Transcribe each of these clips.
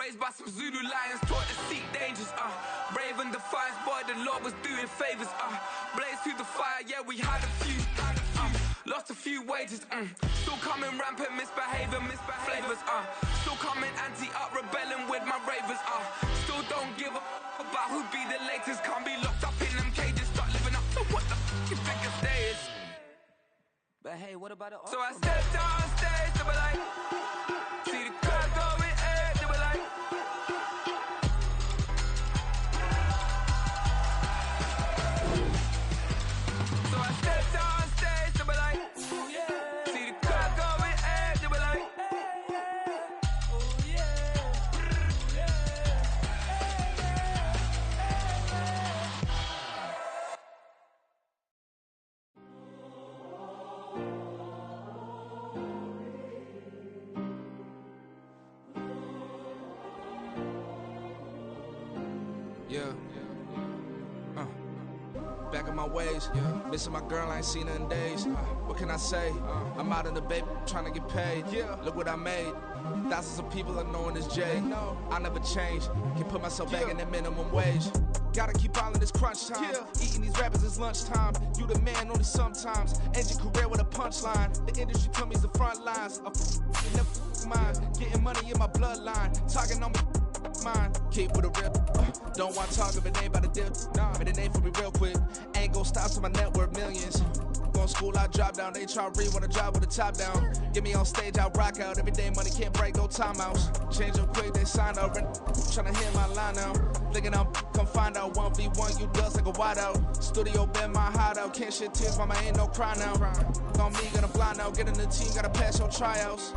raised by some Zulu lions, taught to seek dangers, brave and defiant, boy, the Lord was doing favors, blaze through the fire, yeah, we had a few, lost a few wages, still coming rampant, misbehaving, flavors, still coming anti-up, rebelling with my ravers, still don't give a about who be the latest, can't be locked up in them cages, start living up to what the you think your stay is. But hey, what about it? So I stepped on stage, they were like, see the crowd going air, they were like, so I stepped on stage, they were like, oh yeah, see the crowd going air, they were like, oh yeah, yeah. Back in my ways, missing my girl, I ain't seen her in days. What can I say? I'm out in the baby, trying to get paid. Look what I made. Thousands of people are knowing this Jay. I never change. Can put myself back in that minimum wage. Gotta keep all in this crunch time. Eating these rappers is lunchtime. You the man only sometimes. End your career with a punchline. The industry told me it's the front lines. Mine. Getting money in my bloodline. Talking on me. Mine. Keep with a real. Don't want to talk if it ain't about the dip. But it ain't for me real quick. Ain't gon' stop to my net worth millions. Going school, I drop down. They try to read when I drop with the top down. Get me on stage, I rock out. Every day money can't break, no timeouts. Change up quick, they sign up. Tryna hit my line out. Thinking I'm come find out 1v1, you dust like a wideout. Studio been my hideout. Can't shed tears, mama ain't no cry now. On me, gonna fly now. Get in the team, gotta pass your tryouts.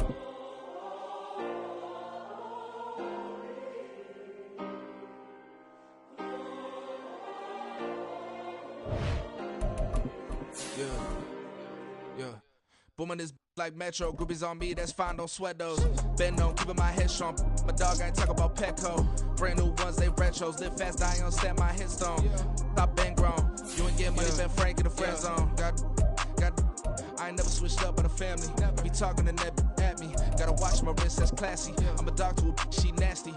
Booming this like Metro, groupies on me, that's fine, don't sweat those. Been on, keeping my head strong. My dog ain't talk about Petco. Brand new ones, they retros. Live fast, I ain't understand my headstone. Stop been grown. You ain't get money, been frank in the friend zone. I ain't never switched up on the family. Be talking to that at me. Gotta watch my wrist, that's classy. I'm a dog to a she nasty.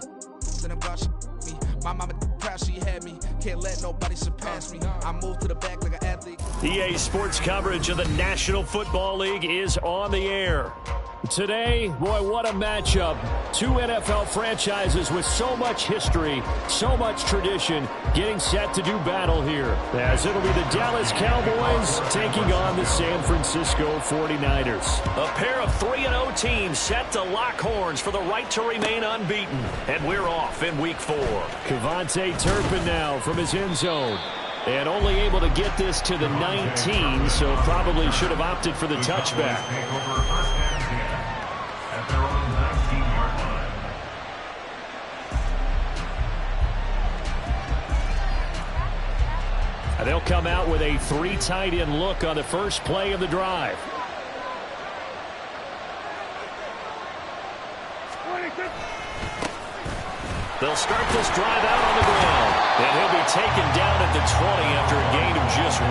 Then I'm gone, she me. My mama proud she had me. Can't let nobody surpass me. I move to the back like an athlete. EA Sports coverage of the National Football League is on the air. Today, boy, what a matchup. Two NFL franchises with so much history, so much tradition, getting set to do battle here. As it'll be the Dallas Cowboys taking on the San Francisco 49ers. A pair of 3-0 teams set to lock horns for the right to remain unbeaten. And we're off in Week 4. KaVontae Turpin now from his end zone. And only able to get this to the 19, so probably should have opted for the touchback. They'll come out with a 3 tight end look on the first play of the drive. They'll start this drive out on the ground. And he'll be taken down at the 20 after a gain of just 1.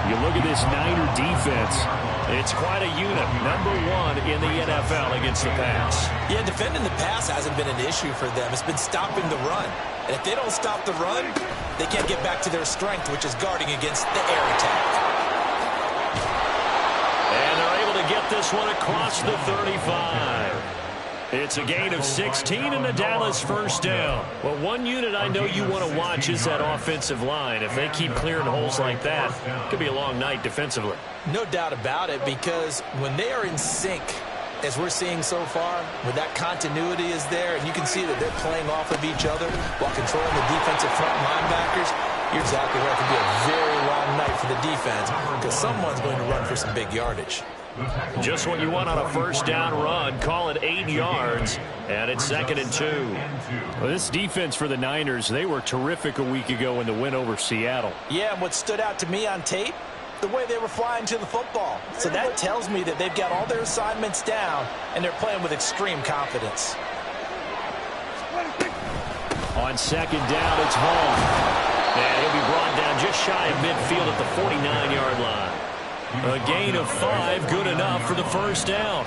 You look at this Niner defense. It's quite a unit. Number 1 in the NFL against the pass. Yeah, defending the pass hasn't been an issue for them. It's been stopping the run. And if they don't stop the run, they can't get back to their strength, which is guarding against the air attack. And they're able to get this one across the 35. It's a gain of 16 and a Dallas first down. Well, one unit I know you want to watch is that offensive line. If they keep clearing holes like that, it could be a long night defensively. No doubt about it, because when they are in sync, as we're seeing so far, when that continuity is there, and you can see that they're playing off of each other while controlling the defensive front linebackers, you're exactly right. It could be a very long night for the defense because someone's going to run for some big yardage. Just what you want on a first down run. Call it 8 yards, and it's 2nd and 2. Well, this defense for the Niners, they were terrific a week ago in the win over Seattle. Yeah, and what stood out to me on tape, the way they were flying to the football. So that tells me that they've got all their assignments down, and they're playing with extreme confidence. On 2nd down, it's Hall. And he'll be brought down just shy of midfield at the 49-yard line. A gain of 5, good enough for the first down.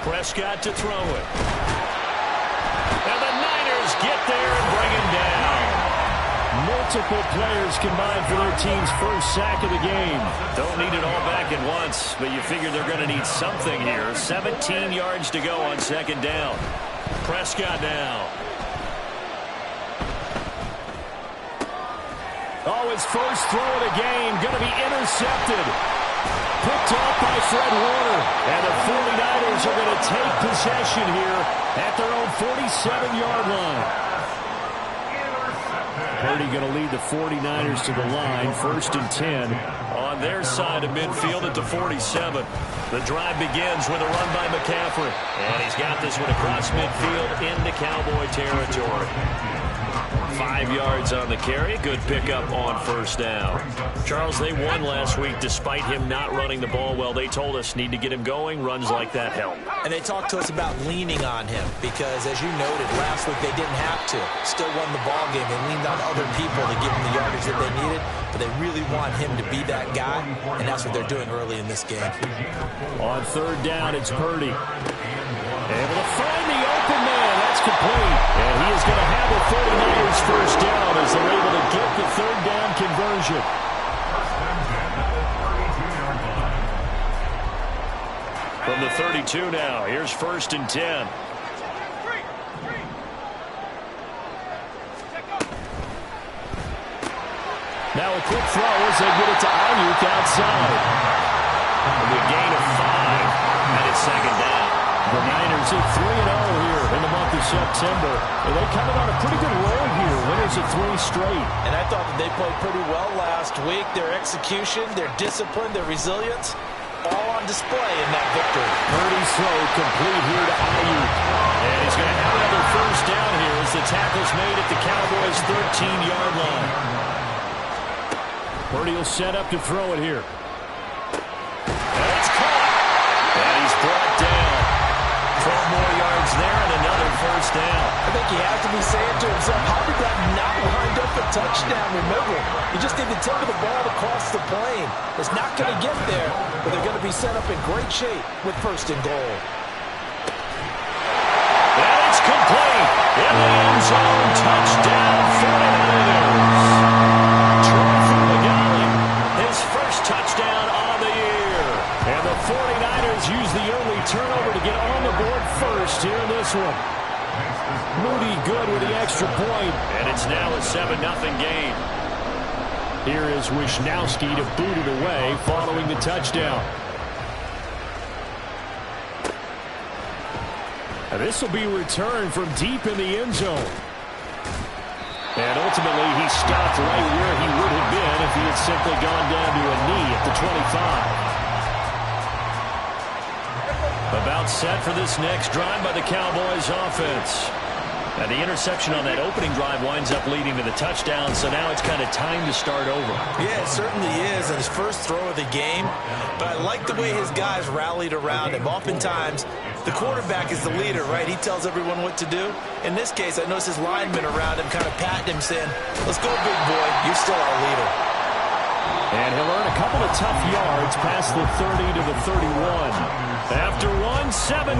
Prescott to throw it. And the Niners get there and bring him down. Multiple players combined for their team's first sack of the game. Don't need it all back at once, but you figure they're going to need something here. 17 yards to go on second down. Prescott now. Oh, his first throw of the game going to be intercepted. Picked off by Fred Warner. And the 49ers are going to take possession here at their own 47-yard line. Purdy going to lead the 49ers to the line. 1st and 10 on their side of midfield at the 47. The drive begins with a run by McCaffrey. And he's got this one across midfield into Cowboy territory. 5 yards on the carry. Good pickup on first down. Charles, they won last week despite him not running the ball well. They told us need to get him going. Runs like that help. And they talked to us about leaning on him because, as you noted, last week they didn't have to. Still won the ball game. They leaned on other people to give them the yardage that they needed, but they really want him to be that guy, and that's what they're doing early in this game. On third down, it's Purdy. Able to find the open man. That's complete. And he is going to have the 49ers first down as they're able to get the third down conversion. From the 32 now, here's 1st and 10. Now a quick throw as they get it to Ayuk outside. And a gain of 5, and it's second down. The Niners at 3-0 here in the month of September. And they coming on a pretty good roll here. Winners of 3 straight. And I thought that they played pretty well last week. Their execution, their discipline, their resilience, all on display in that victory. Purdy's throw complete here to Ayuk. And he's going to have another first down here as the tackle's made at the Cowboys' 13-yard line. Purdy will set up to throw it here. And it's caught. And he's brought down. 12 more yards there and another first down. I think he has to be saying to himself, how did that not wind up a touchdown? Remember, you just need to tip the ball across the plane. It's not going to get there, but they're going to be set up in great shape with 1st and goal. And it's complete. In the end zone, touchdown 49ers. Troy Fumagalli, his first touchdown on the year. And the 49ers use the early turnover to get on the board first here in this one. Moody good with the extra point. And it's now a 7-0 game. Here is Wisnowski to boot it away following the touchdown. And this will be returned from deep in the end zone. And ultimately he stopped right where he would have been if he had simply gone down to a knee at the 25. About set for this next drive by the Cowboys offense. And the interception on that opening drive winds up leading to the touchdown, so now it's kind of time to start over. Yeah, it certainly is, and his first throw of the game. But I like the way his guys rallied around him. Oftentimes, the quarterback is the leader, right? He tells everyone what to do. In this case, I noticed his linemen around him kind of patting him, saying, let's go, big boy. You're still our leader. And he'll earn a couple of tough yards past the 30 to the 31. After one, 7-0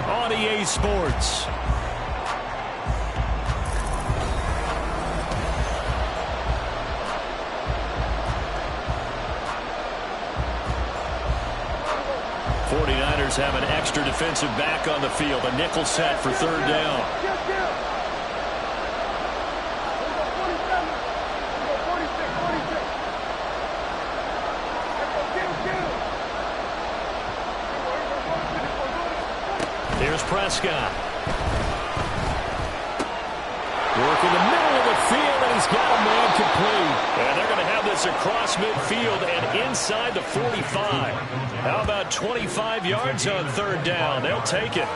on EA Sports. '49ers have an extra defensive back on the field. A nickel set for third down. Here's Prescott. Working the middle of the field, and he's got a man complete. And they're going to have this across midfield and inside the 45. How about 25 yards on third down? They'll take it.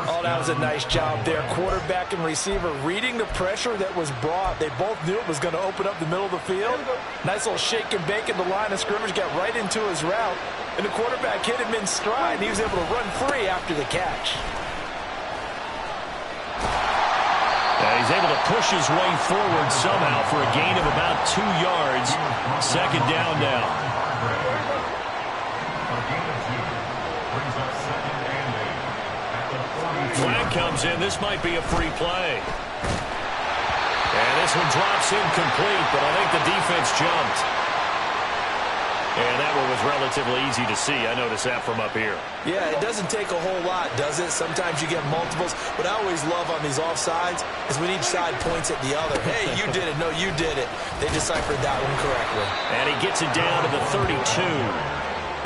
Oh, that was a nice job there. Quarterback and receiver reading the pressure that was brought. They both knew it was going to open up the middle of the field. Nice little shake and bake in the line of scrimmage, got right into his route. And the quarterback hit him in stride, and he was able to run free after the catch. And he's able to push his way forward somehow for a gain of about 2 yards. Second down now. Flag comes in. This might be a free play. And this one drops incomplete, but I think the defense jumped. And that one was relatively easy to see. I noticed that from up here. Yeah, it doesn't take a whole lot, does it? Sometimes you get multiples. What I always love on these offsides is when each side points at the other. Hey, you did it. No, you did it. They deciphered that one correctly. And he gets it down to the 32.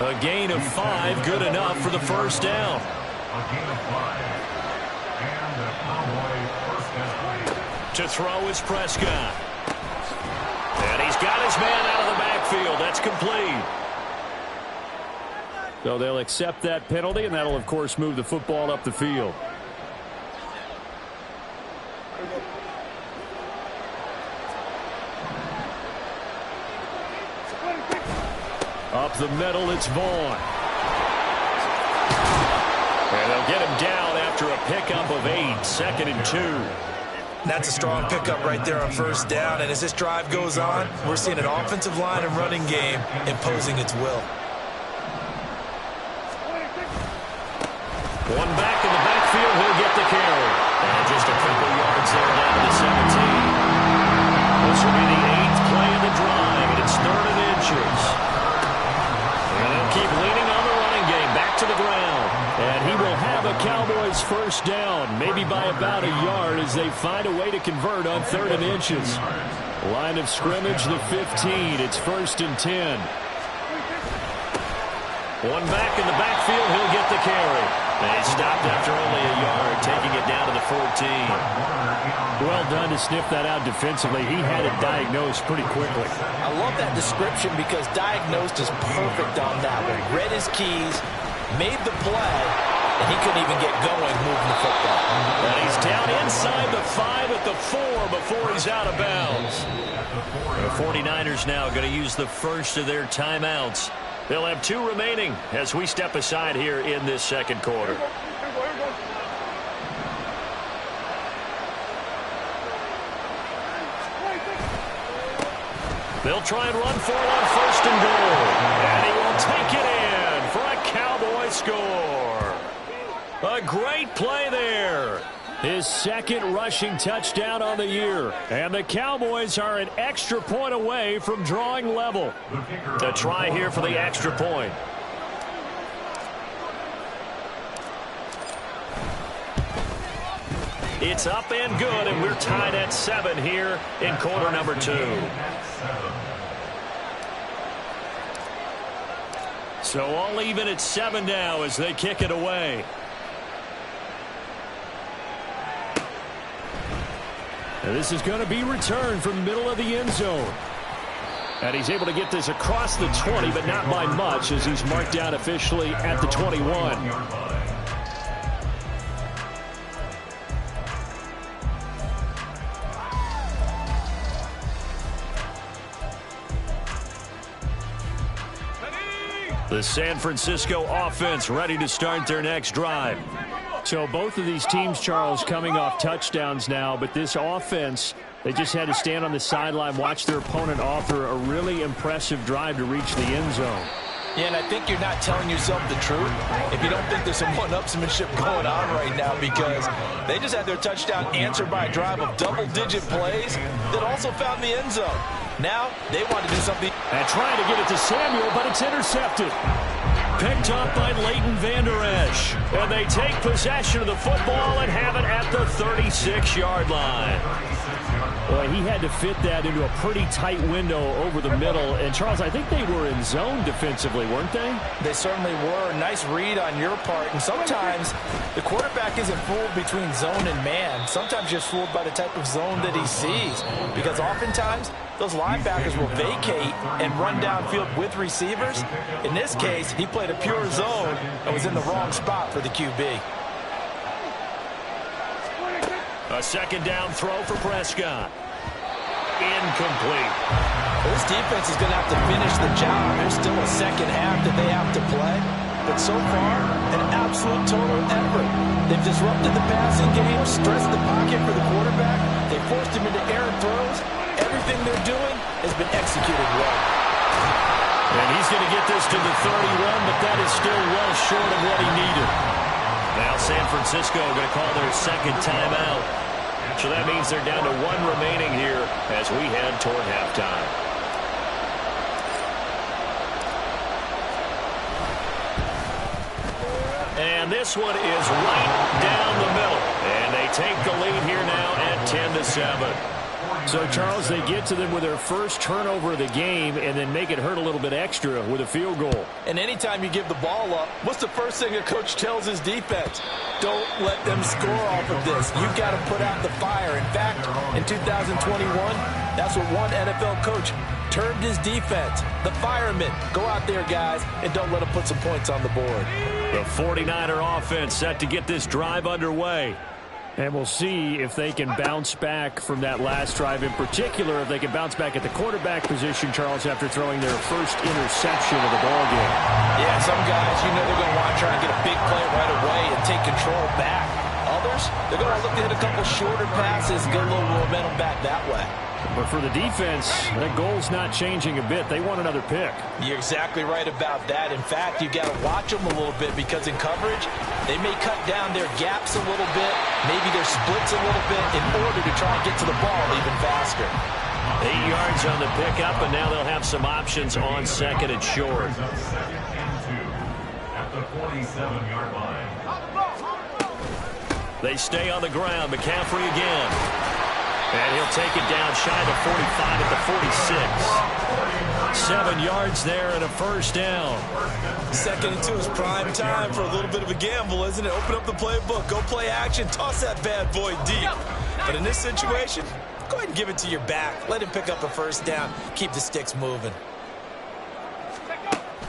A gain of 5, good enough for the first down. A gain of 5. And the Cowboy first down. To throw is Prescott. And he's got his man out of the backfield. That's complete. So they'll accept that penalty, and that'll, of course, move the football up the field. Up the middle, it's Vaughn. And they'll get him down after a pickup of 8, 2nd and 2. That's a strong pickup right there on first down. And as this drive goes on, we're seeing an offensive line and running game imposing its will. One back in the backfield, he'll get the carry. And just a couple yards there down to the 17. This will be the 8th play of the drive, and it's 3rd and inches. And they'll keep leaning on the running game, back to the ground. And he will have a Cowboys first down, maybe by about a yard as they find a way to convert on 3rd and inches. Line of scrimmage, the 15. It's 1st and 10. One back in the backfield, he'll get the carry. And he stopped after only a yard, taking it down to the 14. Well done to sniff that out defensively. He had it diagnosed pretty quickly. I love that description because diagnosed is perfect on that one. Read his keys, made the play, and he couldn't even get going moving the football. And he's down inside the 5 at the 4 before he's out of bounds. The 49ers now going to use the first of their timeouts. They'll have 2 remaining as we step aside here in this second quarter. They'll try and run for it on 1st and goal. And he will take it in for a Cowboy score. A great play there. His 2nd rushing touchdown on the year. And the Cowboys are an extra point away from drawing level. A try here for the extra point. It's up and good, and we're tied at 7 here in quarter number 2. So all even at 7 now as they kick it away. And this is going to be returned from the middle of the end zone. And he's able to get this across the 20, but not by much as he's marked down officially at the 21. The San Francisco offense ready to start their next drive. So both of these teams, Charles, coming off touchdowns now, but this offense, they just had to stand on the sideline, watch their opponent offer a really impressive drive to reach the end zone. Yeah, and I think you're not telling yourself the truth if you don't think there's some one-upsmanship going on right now, because they just had their touchdown answered by a drive of double-digit plays that also found the end zone. Now they want to do something. And trying to get it to Samuel, but it's intercepted. Picked up by Leighton Vander Esch. And they take possession of the football and have it at the 36-yard line. Boy, he had to fit that into a pretty tight window over the middle. And, Charles, I think they were in zone defensively, weren't they? They certainly were. Nice read on your part. And sometimes the quarterback isn't fooled between zone and man. Sometimes just fooled by the type of zone that he sees. Because oftentimes those linebackers will vacate and run downfield with receivers. In this case, he played a pure zone and was in the wrong spot for the QB. A second down throw for Prescott. Incomplete. Well, this defense is going to have to finish the job. There's still a second half that they have to play. But so far, an absolute total effort. They've disrupted the passing game, stressed the pocket for the quarterback. They forced him into errant throws. Everything they're doing has been executed well. And he's going to get this to the 31, but that is still well short of what he needed. Now San Francisco going to call their second timeout. So that means they're down to 1 remaining here as we head toward halftime. And this one is right down the middle. And they take the lead here now at 10-7. So, Charles, they get to them with their first turnover of the game and then make it hurt a little bit extra with a field goal. And anytime you give the ball up, what's the first thing a coach tells his defense? Don't let them score off of this. You've got to put out the fire. In fact, in 2021, that's what one NFL coach termed his defense. The firemen. Go out there, guys, and don't let them put some points on the board. The 49er offense set to get this drive underway. And we'll see if they can bounce back from that last drive, in particular, if they can bounce back at the quarterback position, Charles, after throwing their first interception of the ball game. Yeah, some guys, you know they're going to want to try and get a big play right away and take control back. Others, they're going to look to hit a couple shorter passes and get a little momentum back that way. But for the defense, that goal's not changing a bit. They want another pick. You're exactly right about that. In fact, you've got to watch them a little bit because in coverage, they may cut down their gaps a little bit, maybe their splits a little bit in order to try and get to the ball even faster. 8 yards on the pickup, and now they'll have some options on second and short. At the 47-yard line. They stay on the ground. McCaffrey again. And he'll take it down shy of the 45 at the 46. 7 yards there and a first down. 2nd and 2 is prime time for a little bit of a gamble, isn't it? Open up the playbook, go play action, toss that bad boy deep. But in this situation, go ahead and give it to your back. Let him pick up a first down. Keep the sticks moving.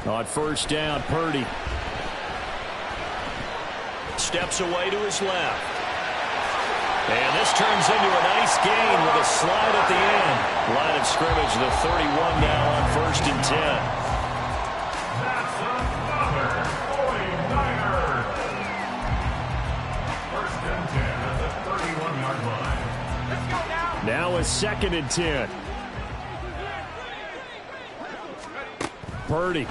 On first down, Purdy steps away to his left. And this turns into a nice gain with a slide at the end. Line of scrimmage, the 31 now on 1st and 10. That's another 49er. 1st and 10 at the 31-yard line. Let's go now. Now a 2nd and 10. Purdy.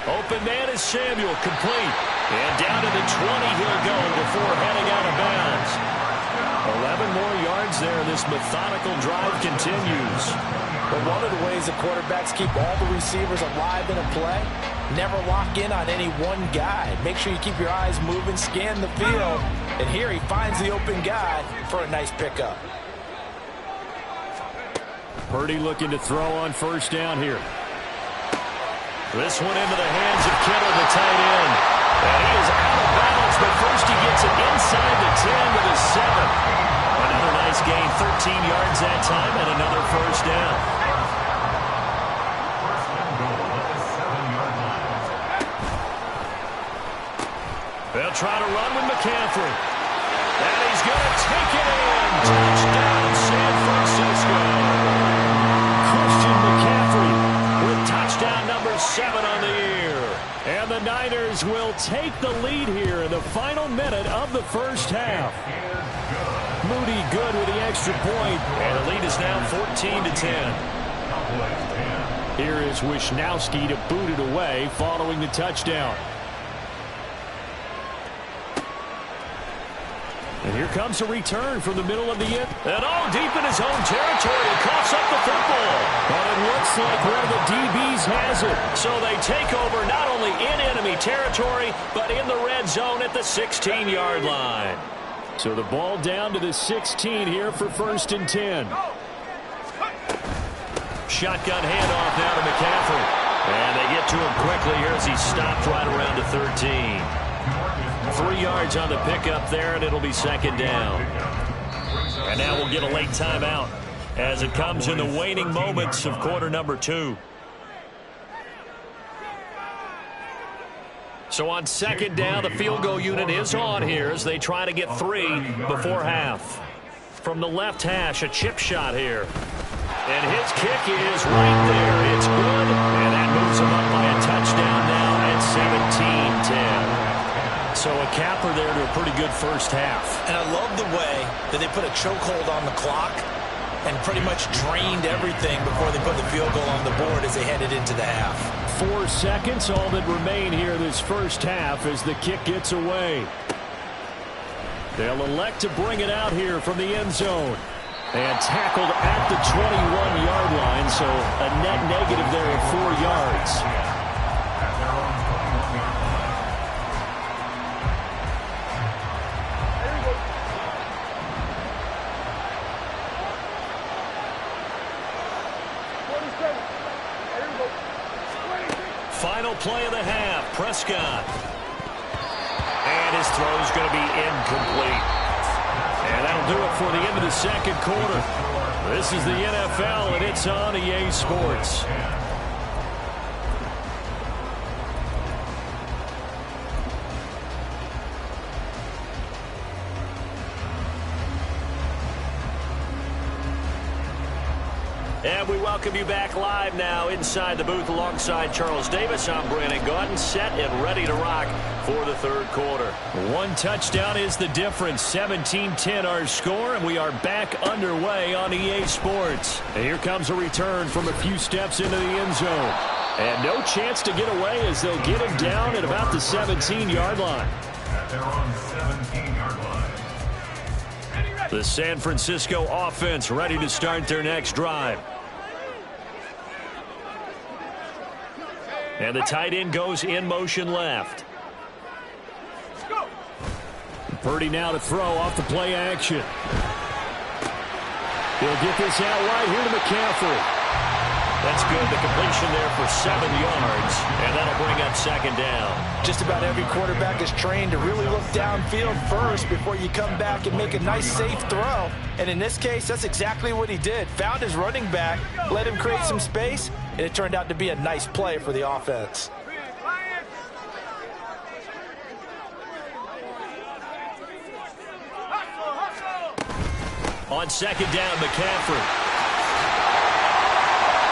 Open man is Samuel, complete. And down to the 20 he'll go before heading out of bounds. 11 more yards there. This methodical drive continues. But one of the ways the quarterbacks keep all the receivers alive in a play, never lock in on any one guy. Make sure you keep your eyes moving, scan the field. And here he finds the open guy for a nice pickup. Purdy looking to throw on first down here. This one into the hands of Kittle, the tight end. And he is out of bounds, but first he gets it inside the 10 to the 7. Another nice gain, 13 yards that time, and another first down. 1st and goal at the 7-yard line. They'll try to run with McCaffrey. And he's going to take it in. Touchdown, San Francisco. Christian McCaffrey with touchdown number 7 on the year. And the Niners will take the lead here in the final minute of the first half. Moody good with the extra point, and the lead is now 14-10. Here is Wisnowski to boot it away following the touchdown. And here comes a return from the middle of the end. And deep in his own territory, and coughs up the football. But it looks like one of the DBs has it. So they take over not only in enemy territory, but in the red zone at the 16-yard line. So the ball down to the 16 here for 1st and 10. Shotgun handoff now to McCaffrey. And they get to him quickly here as he stopped right around the 13. 3 yards on the pickup there, and it'll be 2nd down. And now we'll get a late timeout as it comes in the waning moments of quarter number 2. So on 2nd down, the field goal unit is on here as they try to get 3 before half. From the left hash, a chip shot here. And his kick is right there. It's good. And that moves him up by a touchdown now at 17-10. So a capper there to a pretty good first half. And I love the way that they put a chokehold on the clock. and pretty much drained everything before they put the field goal on the board as they headed into the half. 4 seconds, all that remain here this first half as the kick gets away. They'll elect to bring it out here from the end zone. And tackled at the 21-yard line, so a net negative there of 4 yards. Final play of the half, Prescott. And his throw is going to be incomplete. And that'll do it for the end of the second quarter. This is the NFL, and it's on EA Sports. And we welcome you back live now inside the booth alongside Charles Davis. I'm Brandon Gaudin, set and ready to rock for the third quarter. 1 touchdown is the difference. 17-10 our score, and we are back underway on EA Sports. And here comes a return from a few steps into the end zone. And no chance to get away as they'll get him down at about the 17-yard line. They're on 17-yard line. The San Francisco offense ready to start their next drive. And the tight end goes in motion left. Purdy now to throw off the play action. He'll get this out right here to McCaffrey. That's good. The completion there for 7 yards, and that'll bring up second down. Just about every quarterback is trained to really look downfield first before you come back and make a nice, safe throw. And in this case, that's exactly what he did. Found his running back, let him create some space, and it turned out to be a nice play for the offense. On second down, McCaffrey.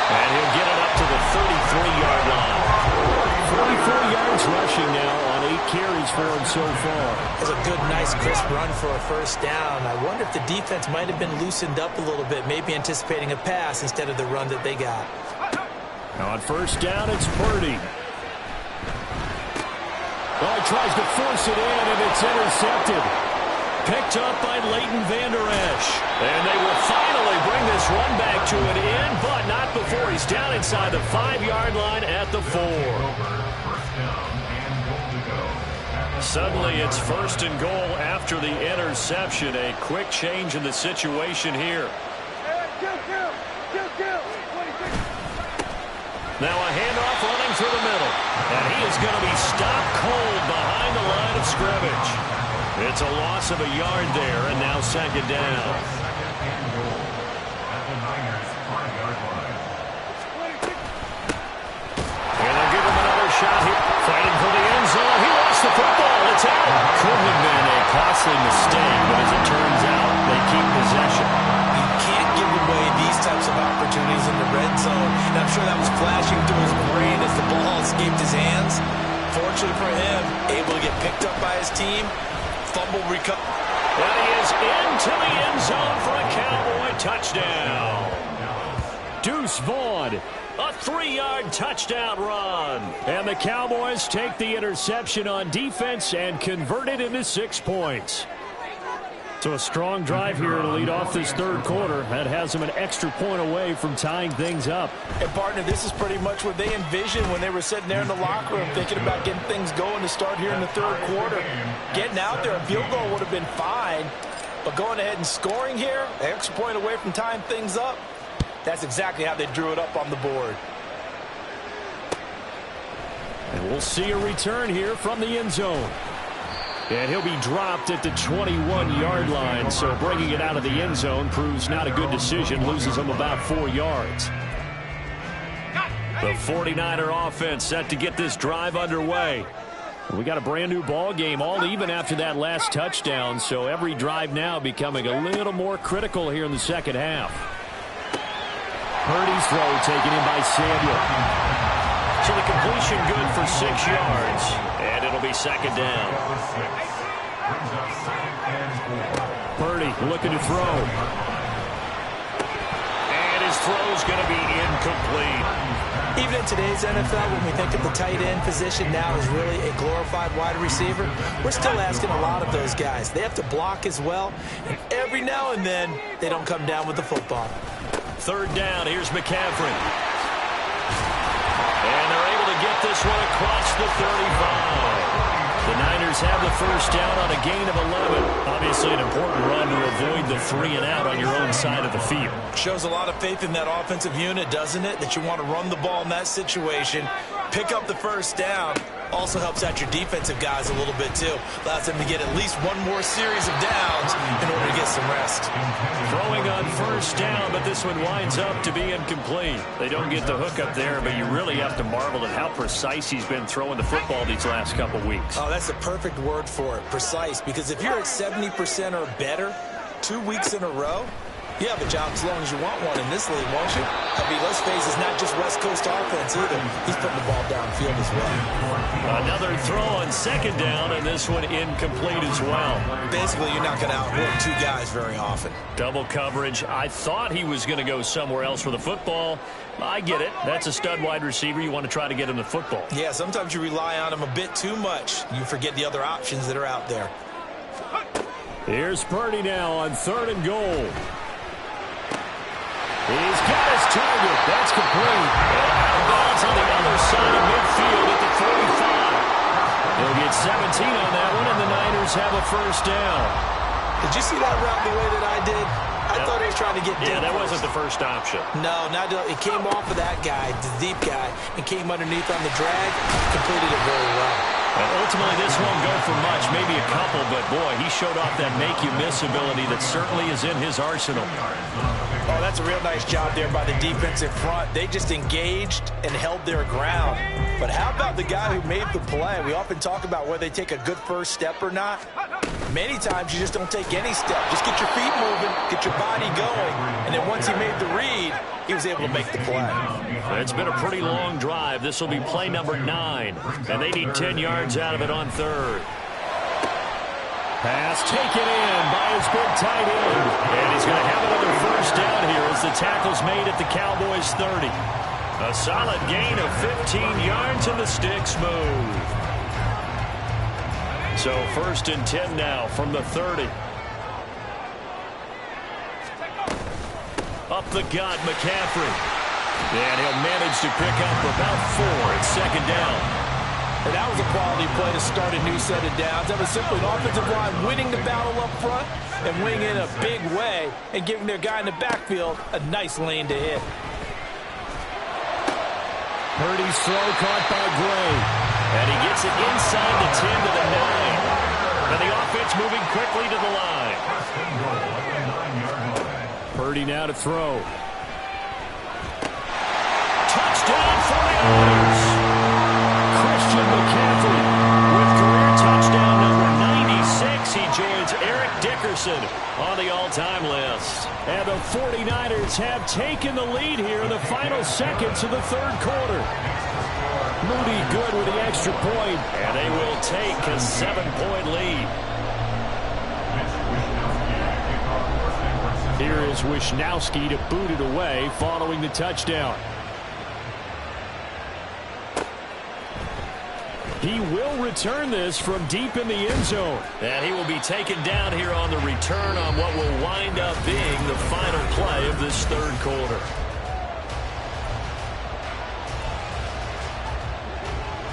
And he'll get it up to the 33-yard line. 44 yards rushing now on 8 carries for him so far. That's a good, nice, crisp run for a first down. I wonder if the defense might have been loosened up a little bit, maybe anticipating a pass instead of the run that they got. Now on first down, it's Purdy. Oh, he tries to force it in, and it's intercepted. Picked up by Leighton Vander Esch. And they will finally bring this run back to an end, but not before he's down inside the 5-yard line at the 4. Suddenly it's first and goal after the interception. A quick change in the situation here. Now a handoff running through the middle. And he is going to be stopped cold behind the line of scrimmage. It's a loss of a yard there, and now second down. And they'll give him another shot here. Fighting for the end zone. He lost the football. It's out. Could have been a costly mistake, but as it turns out, they keep possession. You can't give away these types of opportunities in the red zone. And I'm sure that was flashing through his brain as the ball escaped his hands. Fortunately for him, able to get picked up by his team. Fumble recovery. And he is into the end zone for a Cowboy touchdown. Deuce Vaughn, a 3-yard touchdown run. And the Cowboys take the interception on defense and convert it into 6 points. So a strong drive here to lead off this third quarter. That has them an extra point away from tying things up. And, partner, this is pretty much what they envisioned when they were sitting there in the locker room thinking about getting things going to start here in the third quarter. Getting out there, a field goal would have been fine. But going ahead and scoring here, an extra point away from tying things up, that's exactly how they drew it up on the board. And we'll see a return here from the end zone. And he'll be dropped at the 21-yard line, so bringing it out of the end zone proves not a good decision, loses him about 4 yards. The 49er offense set to get this drive underway. We got a brand new ball game, all even after that last touchdown, so every drive now becoming a little more critical here in the second half. Purdy's throw taken in by Samuel. So the completion good for 6 yards, and it'll be second down. Purdy looking to throw. throw's going to be incomplete. Even in today's NFL, when we think of the tight end position now as really a glorified wide receiver, we're still asking a lot of those guys. They have to block as well, and every now and then, they don't come down with the football. Third down, here's McCaffrey. And they're able to get this one across the 35. The Niners have the first down on a gain of 11. Obviously an important run to avoid the 3 and out on your own side of the field. Shows a lot of faith in that offensive unit, doesn't it? That you want to run the ball in that situation, pick up the first down. Also helps out your defensive guys a little bit, too. Allows them to get at least one more series of downs in order to get some rest. Throwing on first down, but this one winds up to be incomplete. They don't get the hook up there, but you really have to marvel at how precise he's been throwing the football these last couple weeks. Oh, that's the perfect word for it, precise. Because if you're at 70% or better 2 weeks in a row, you have a job as long as you want one in this league, won't you? I mean, let's face it, it's not just West Coast offense either. He's putting the ball downfield as well. Another throw on second down, and this one incomplete as well. Basically, you're not going to outwork 2 guys very often. Double coverage. I thought he was going to go somewhere else with the football. I get it. That's a stud wide receiver. You want to try to get him the football. Yeah, sometimes you rely on him a bit too much. You forget the other options that are out there. Here's Purdy now on 3rd and goal. He's got his target. That's complete. And ball's on the other side of midfield at the 45. He'll get 17 on that one, and the Niners have a first down. Did you see that route the way that I did? I thought he was trying to get deep. Yeah, that wasn't the first option. No, it came off of that guy, the deep guy, and came underneath on the drag. Completed it very well. And ultimately, this won't go for much, maybe a couple, but boy, he showed off that make-you-miss ability that certainly is in his arsenal. Oh, that's a real nice job there by the defensive front. They just engaged and held their ground. But how about the guy who made the play? We often talk about whether they take a good first step or not. Many times you just don't take any step. Just get your feet moving, get your body going, and then once he made the read, he was able to make the play. It's been a pretty long drive. This will be play number 9, and they need 10 yards out of it on 3rd. Pass taken in by his big tight end. And he's going to have another first down here as the tackle's made at the Cowboys' 30. A solid gain of 15 yards and the sticks move. So 1st and 10 now from the 30. Up the gut, McCaffrey. And he'll manage to pick up about 4 at 2nd down. And that was a quality play to start a new set of downs. That was simply an offensive line winning the battle up front and winning in a big way and giving their guy in the backfield a nice lane to hit. Purdy's throw caught by Gray. And he gets it inside the 10 to the 9. And the offense moving quickly to the line. Purdy now to throw. Touchdown 49ers. Christian McCaffrey with career touchdown number 96. He joins Eric Dickerson on the all-time list. And the 49ers have taken the lead here in the final seconds of the 3rd quarter. Moody good with the extra point, and they will take a 7-point lead. Here is Wisnowski to boot it away following the touchdown. He will return this from deep in the end zone. And he will be taken down here on the return on what will wind up being the final play of this 3rd quarter.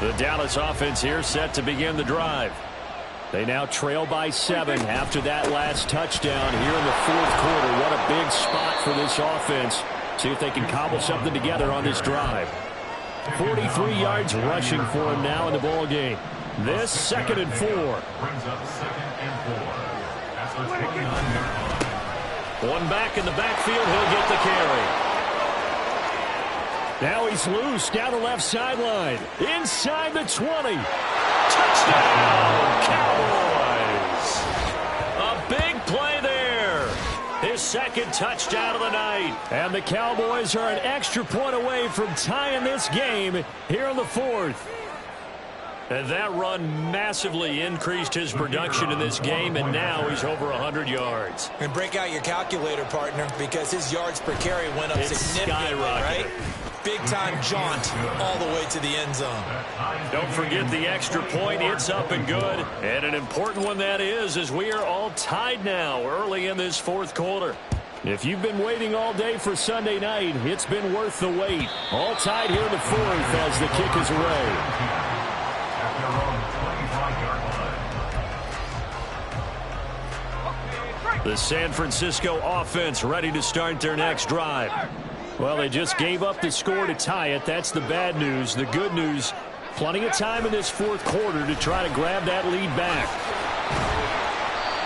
The Dallas offense here set to begin the drive. They now trail by 7 after that last touchdown here in the 4th quarter. What a big spot for this offense. See if they can cobble something together on this drive. 43 yards rushing for him now in the ball game. This 2nd and 4. Brings up 2nd and 4. That's the 29-yard line. One back in the backfield. He'll get the carry. Now he's loose down the left sideline. Inside the 20. Touchdown, Cowboys. A big play there. His 2nd touchdown of the night. And the Cowboys are an extra point away from tying this game here in the 4th. And that run massively increased his production in this game, and now he's over 100 yards. And break out your calculator, partner, because his yards per carry went up significantly, right? Big-time jaunt all the way to the end zone. Don't forget the extra point. It's up and good. And an important one that is, as we are all tied now early in this fourth quarter. If you've been waiting all day for Sunday night, it's been worth the wait. All tied here in the fourth as the kick is away. The San Francisco offense ready to start their next drive. Well, they just gave up the score to tie it. That's the bad news. The good news, plenty of time in this fourth quarter to try to grab that lead back.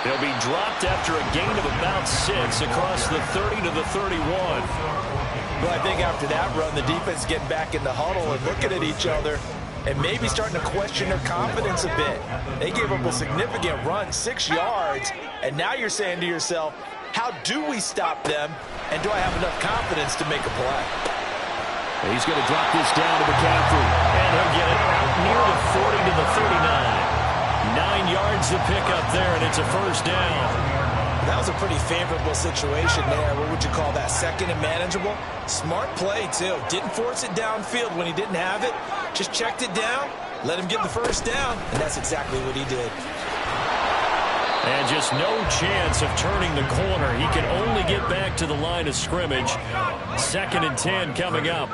They'll be dropped after a gain of about 6 across the 30 to the 31. Well, I think after that run, the defense getting back in the huddle and looking at each other and maybe starting to question their confidence a bit. They gave up a significant run, 6 yards, and now you're saying to yourself, how do we stop them, and do I have enough confidence to make a play? He's going to drop this down to McCaffrey, and he'll get it out near the 40 to the 39. 9 yards to pick up there, and it's a first down. That was a pretty favorable situation there. What would you call that? Second and manageable? Smart play, too. Didn't force it downfield when he didn't have it. Just checked it down, let him get the first down, and that's exactly what he did. And just no chance of turning the corner. He can only get back to the line of scrimmage. 2nd and 10 coming up.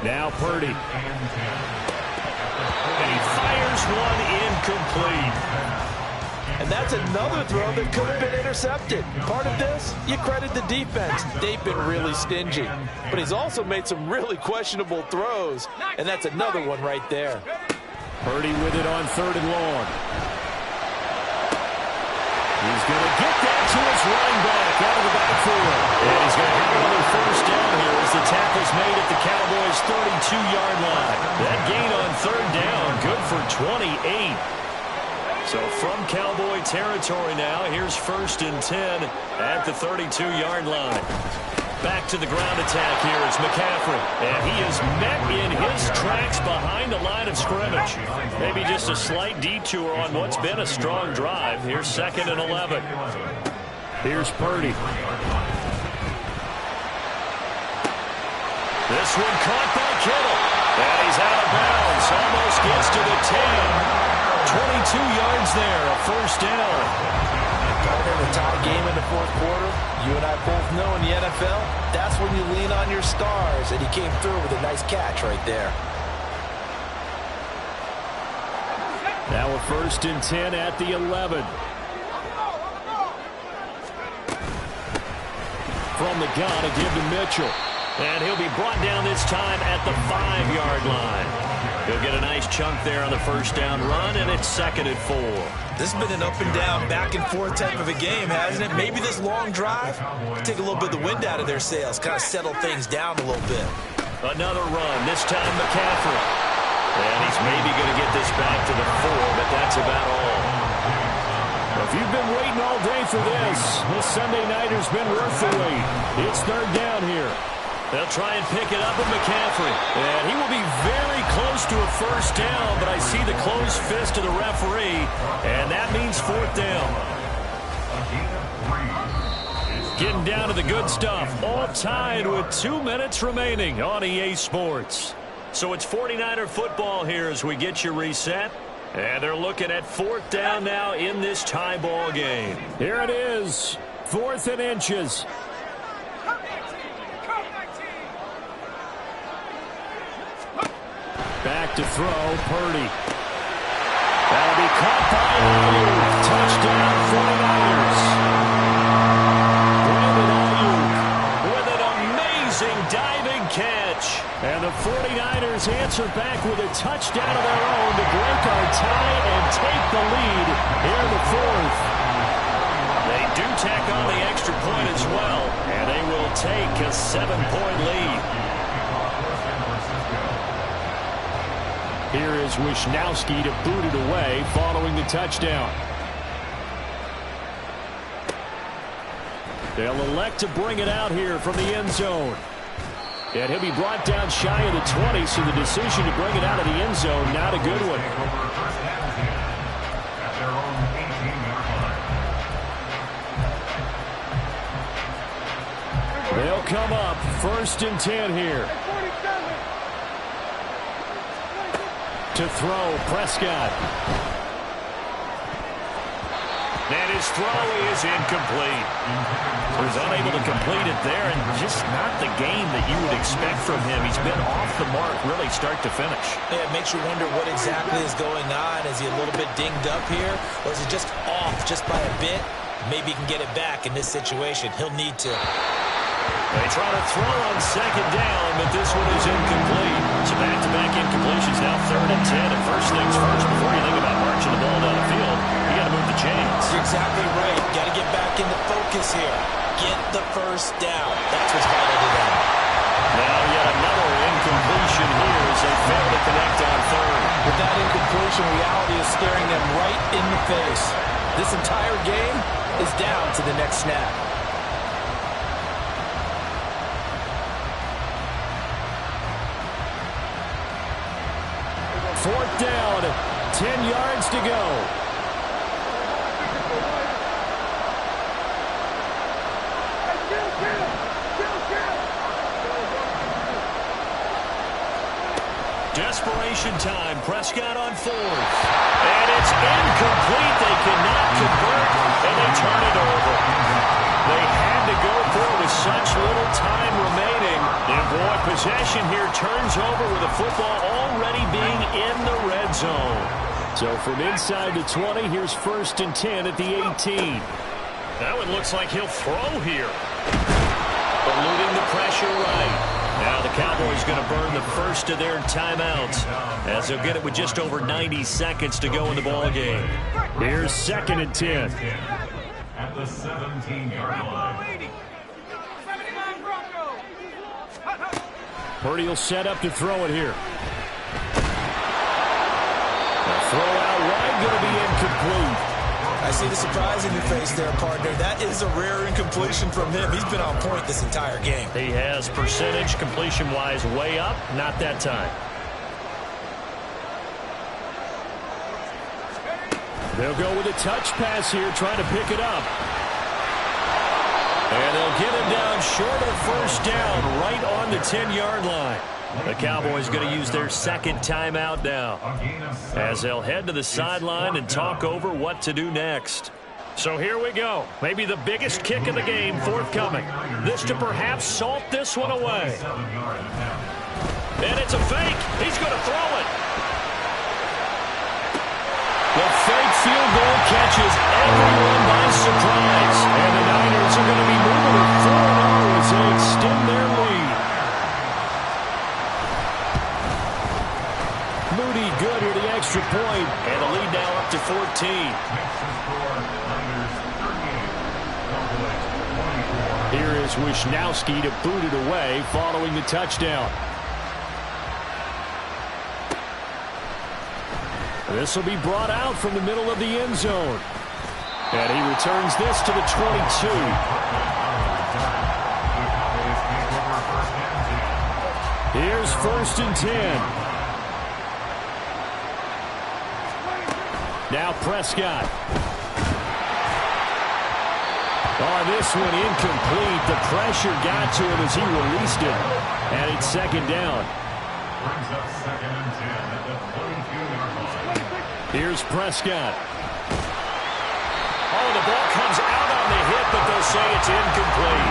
Now Purdy. And he fires one incomplete. And that's another throw that could have been intercepted. Part of this, you credit the defense. They've been really stingy. But he's also made some really questionable throws. And that's another one right there. Purdy with it on 3rd and long. He's going to get that to his running back out of the backfield. And he's going to have another first down here as the tackle's made at the Cowboys' 32-yard line. That gain on 3rd down, good for 28. So from Cowboy territory now, here's 1st and 10 at the 32-yard line. Back to the ground attack here is McCaffrey. And he is met in his tracks behind the line of scrimmage. Maybe just a slight detour on what's been a strong drive. Here's 2nd and 11. Here's Purdy. This one caught by Kittle. And he's out of bounds. Almost gets to the 10. 22 yards there, a first down. The tie game in the fourth quarter, you and I both know in the NFL, that's when you lean on your stars, and he came through with a nice catch right there. Now a 1st and 10 at the 11. From the gun, a give to Mitchell. And he'll be brought down this time at the 5-yard line. He'll get a nice chunk there on the first down run, and it's 2nd and 4. This has been an up and down, back and forth type of a game, hasn't it? Maybe this long drive take a little bit of the wind out of their sails, kind of settle things down a little bit. Another run, this time McCaffrey. And he's maybe going to get this back to the 4, but that's about all. If you've been waiting all day for this Sunday nighter's been worth the wait. It's 3rd down here. They'll try and pick it up with McCaffrey. And he will be very close to a first down, but I see the closed fist of the referee, and that means 4th down. Getting down to the good stuff. All tied with 2 minutes remaining on EA Sports. So it's 49er football here as we get you reset. And they're looking at 4th down now in this tie ball game. Here it is, 4th and inches. Back to throw, Purdy. That'll be caught by Ayuk. Touchdown, 49ers. Brandon Ayuk with an amazing diving catch. And the 49ers answer back with a touchdown of their own to break our tie and take the lead here in the 4th. They do tack on the extra point as well, and they will take a 7-point lead. Here is Wisnowski to boot it away following the touchdown. They'll elect to bring it out here from the end zone. And he'll be brought down shy of the 20, so the decision to bring it out of the end zone, not a good one. They'll come up 1st and 10 here. To throw, Prescott. And his throw is incomplete. He's unable to complete it there, and just not the game that you would expect from him. He's been off the mark really start to finish. Yeah, it makes you wonder what exactly is going on. Is he a little bit dinged up here, or is it just off just by a bit? Maybe he can get it back in this situation. He'll need to. They try to throw on 2nd down, but this one is incomplete. So back-to-back incompletions, now 3rd and 10. And first things first, before you think about marching the ball down the field, you got to move the chains. You're exactly right. Got to get back into focus here. Get the first down. That's what's vital to them. Now yet another incompletion here as they fail to connect on 3rd. With that incompletion, reality is staring them right in the face. This entire game is down to the next snap. 4th down, 10 yards to go. Desperation time. Prescott on 4th. And it's incomplete. They cannot convert, and they turn it over. They had to go for it with such little time remaining. And boy, possession here turns over with the football already being in the red zone. So from inside the 20, here's 1st and 10 at the 18. That one looks like he'll throw here. Eluding the pressure right. Now the Cowboys going to burn the first of their timeouts as they'll get it with just over 90 seconds to go in the ball game. Here's 2nd and 10. At the 17-yard line. Purdy will set up to throw it here. The throw out wide going to be incomplete. I see the surprise in your face there, partner. That is a rare incompletion from him. He's been on point this entire game. He has percentage completion-wise way up. Not that time. They'll go with a touch pass here, trying to pick it up. And they'll get him down short of 1st down, right on the 10-yard line. The Cowboys going to use their 2nd timeout now as they'll head to the sideline and talk over what to do next. So here we go. Maybe the biggest kick of the game forthcoming. This to perhaps salt this one away. And it's a fake. He's going to throw it. The fake field goal catches everyone by surprise. And the Niners are going to be moving to 4-0 as they extend their lead. Moody good here, the extra point, and the lead now up to 14. Here is Wisnowski to boot it away following the touchdown. This will be brought out from the middle of the end zone. And he returns this to the 22. Here's 1st and 10. Now Prescott. On this one, incomplete. The pressure got to him as he released it. And it's 2nd down. Brings up 2nd and 10 at the 42-yard line. Here's Prescott. Oh, the ball comes out on the hit, but they'll say it's incomplete.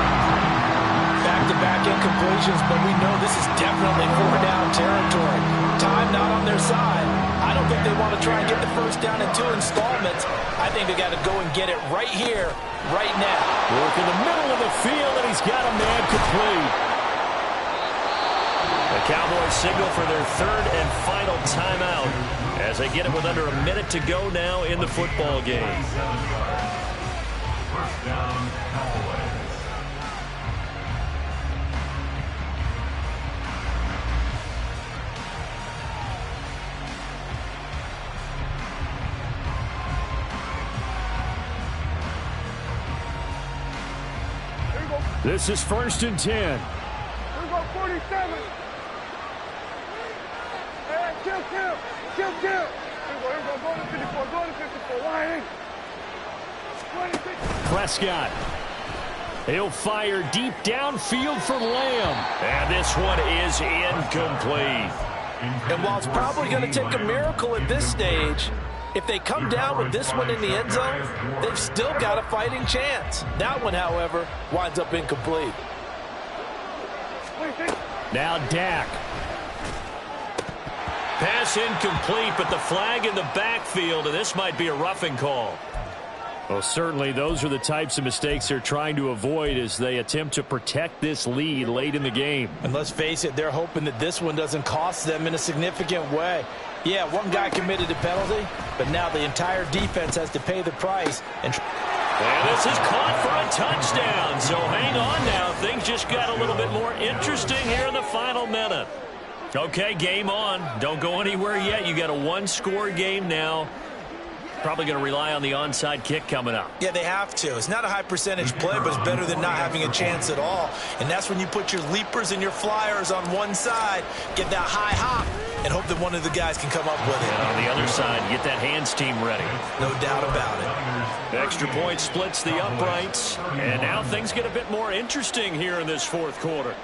Back-to-back incompletions, but we know this is definitely 4-down territory. Time not on their side. I don't think they want to try and get the 1st down in 2 installments. I think they got to go and get it right here, right now. Work in the middle of the field, and he's got a man complete. The Cowboys signal for their 3rd and final timeout as they get it with under a minute to go now in the football game. 1st down, Cowboys. This is 1st and 10. Here we go, 42. Prescott. He'll fire deep downfield for Lamb. And this one is incomplete. And while it's probably going to take a miracle at this stage, if they come down with this one in the end zone, they've still got a fighting chance. That one, however, winds up incomplete. Now Dak. Pass incomplete, but the flag in the backfield, and this might be a roughing call. Well, certainly those are the types of mistakes they're trying to avoid as they attempt to protect this lead late in the game. And let's face it, they're hoping that this one doesn't cost them in a significant way. Yeah, one guy committed a penalty, but now the entire defense has to pay the price. And this is caught for a touchdown. So hang on now. Things just got a little bit more interesting here in the final minute. Okay, game on. Don't go anywhere yet. You got a one-score game now. Probably going to rely on the onside kick coming up. Yeah, they have to. It's not a high percentage play, but it's better than not having a chance at all. And that's when you put your leapers and your flyers on one side, get that high hop, and hope that one of the guys can come up with it. And on the other side, get that hands team ready. No doubt about it. Extra point splits the uprights. And now things get a bit more interesting here in this fourth quarter.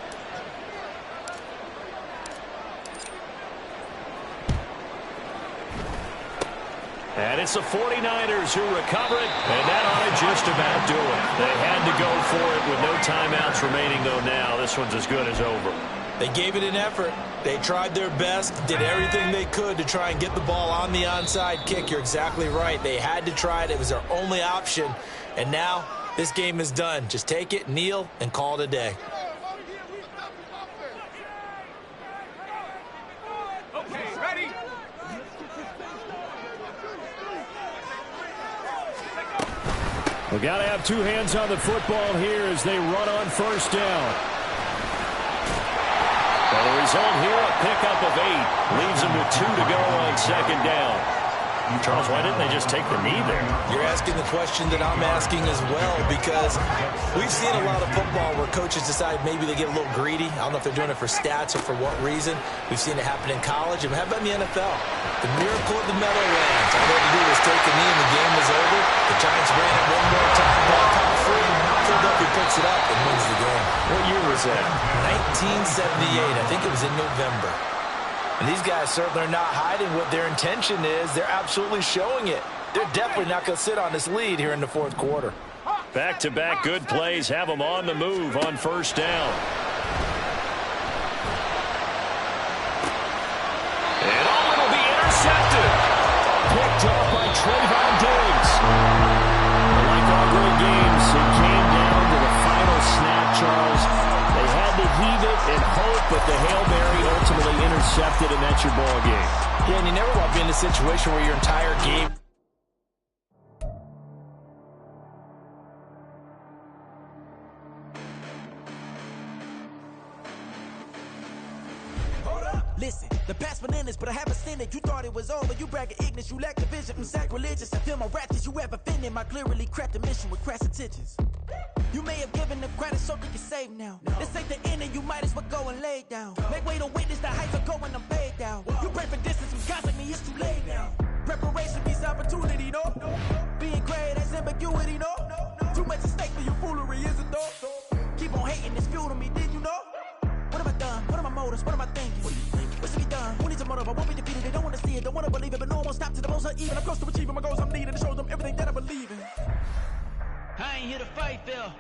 And it's the 49ers who recover it, and that ought to just about do it. They had to go for it with no timeouts remaining, though now this one's as good as over. They gave it an effort. They tried their best, did everything they could to try and get the ball on the onside kick. You're exactly right. They had to try it. It was their only option. And now this game is done. Just take it, kneel, and call it a day. We got to have two hands on the football here as they run on first down. Well, the result here, a pickup of 8. Leaves them with 2 to go on second down. Charles, why didn't they just take the knee there? You're asking the question that I'm asking as well, because we've seen a lot of football where coaches decide maybe they get a little greedy. I don't know if they're doing it for stats or for what reason. We've seen it happen in college. And how about in the NFL? The miracle of the Meadowlands. All they had to do was take a knee and the game was over. The Giants ran it one more time. Ball caught free. Philadelphia picks it up and wins the game. What year was that? 1978. I think it was in November. And these guys certainly are not hiding what their intention is. They're absolutely showing it. They're definitely not going to sit on this lead here in the fourth quarter. Back-to-back good plays have them on the move on first down. And it'll be intercepted. Picked up by Trayvon Diggs. Like all great games, it came down to the final snap, Charles. They had to heave it and hope, but the Hail Mary ultimately intercepted, and that's your ball game. Yeah, and you never want to be in a situation where your entire game... Listen, the past bananas, but I haven't seen it. You thought it was over, you bragging ignorance, you lack the vision from sacrilegious. I feel my ratchets, you ever offended my clearly crafted mission with crass intentions. You may have given them credit so they can save now. This ain't the end and you might as well go and lay down. Make way to witness the heights are going, I'm paid down. You pray for distance, some guys like me, it's too late now. Preparation means opportunity, no? Being great, that's ambiguity, no? Too much at stake for your foolery, is it though? Keep on hating, it's fuel to me, did you know? What have I done? What are my motives? What am I thinking? What's to be done? Who needs a motive? I won't be defeated. They don't want to see it, don't want to believe it, but no one won't stop to the most uneven. I'm close to achieving my goals. I'm needing to show them everything that I believe in. I ain't here to fight, Phil.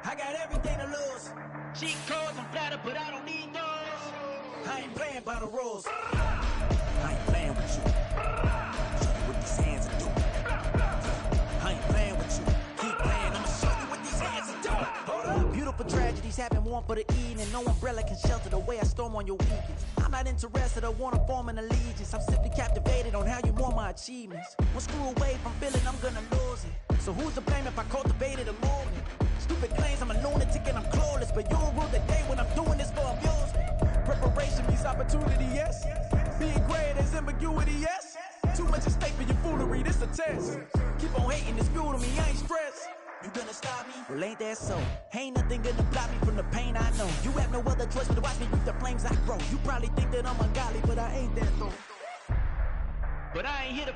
I got everything to lose. Cheat codes, I'm flattered, but I don't need those. I ain't playing by the rules. I ain't playing with you. Show you what these hands are doing. I ain't playing with you. Keep playing, I'ma show you what these hands are doing. Hold up. Beautiful tragedies happen, one for the evening. No umbrella can shelter the way I storm on your weekends. I'm not interested, I wanna form an allegiance. I'm simply captivated on how you mourn my achievements. One screw away from feeling I'm gonna lose it. So who's to blame if I cultivated a movement? Stupid claims I'm a lunatic and I'm clueless, but you'll rule the day when I'm doing this for amusement. Preparation means opportunity, yes. Being great is ambiguity, yes. Too much at stake for your foolery, this a test. Keep on hating, it's fuel to me, I ain't stressed. You gonna stop me? Well, ain't that so? Ain't nothing gonna block me from the pain I know. You have no other choice but to watch me flames I grow. You probably think that I'm ungodly, but I ain't that though. But I ain't here to